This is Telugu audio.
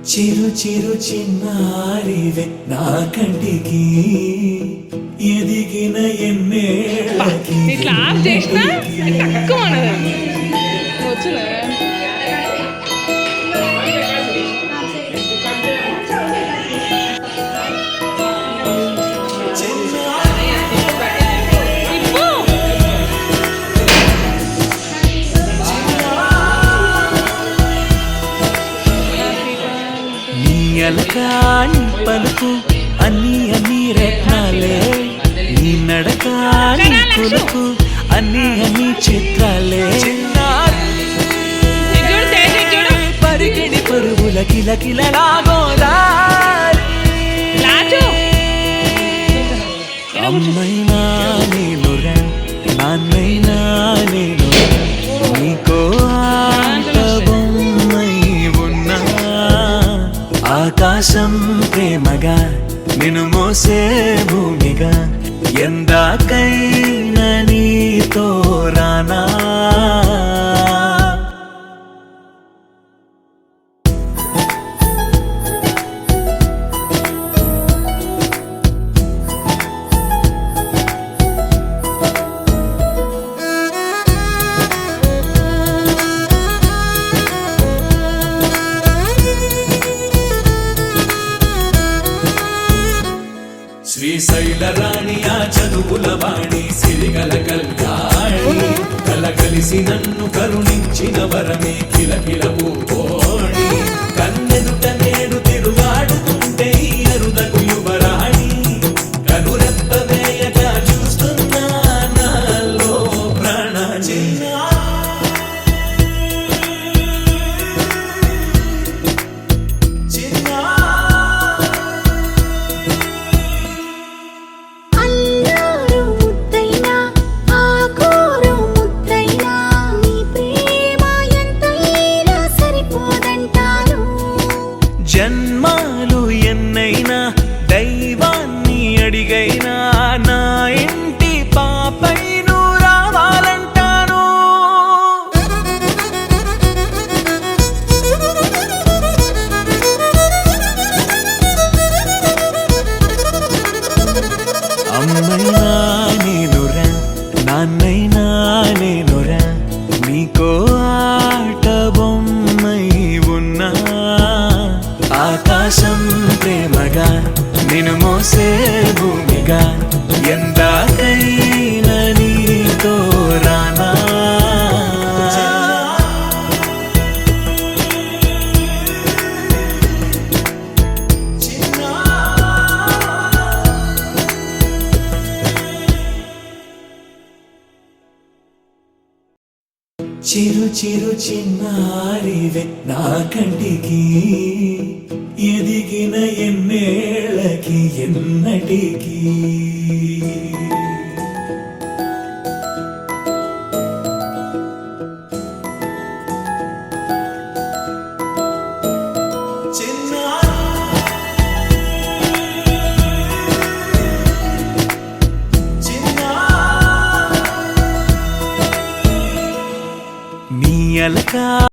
చిరు చిరు చిన్నారివే నా కంటికి ఎదిగిన ఎన్నేళ్ళకి ఎలకాని పలుకు అన్ని అన్ని రత్నాలే నీ నడకాని కొలుకు అన్ని అన్ని చిత్రాలే పరిగిడి పరుగుల కిల కిలలాగోదారి అమ్మైనా నేనురా నాన్నైనా నేను నీకో ఆకాశం ప్రేమగా నిన్ను మోసే భూమిగా ఎందాకైనా నీతో రానా శ్రీశైల రాణి ఆ చదువుల వాణి సిరిగల కల్యాణి కలగలిసి నన్ను కరుణించిన వరమే కిలకిల పూకోణి కన్నెదుట నేడు తిరుగాడుతుంటే అరుదకు యువరాణి కనురెప్ప వేయగా చూస్తున్నా నాలో ప్రాణ జన్మాలు ఎన్నైనా దైవాన్ని అడిగైనా నా ఇంటి పాపై నువ్వు రావాలంటాను అమ్మైనా నేనురా నాన్నైనా నేనురా నీకో ఆట బొమ్మై ఉన్నా ఆకాశం ప్రేమగా నిన్ను మోసే భూమిగా ఎందాకైనా నీతో రానా చిరు చిరు చిన్నారివే నా కంటికి ఎదిగిన ఎన్నేళ్ళకి ఎన్నటికి నీ ఎలకా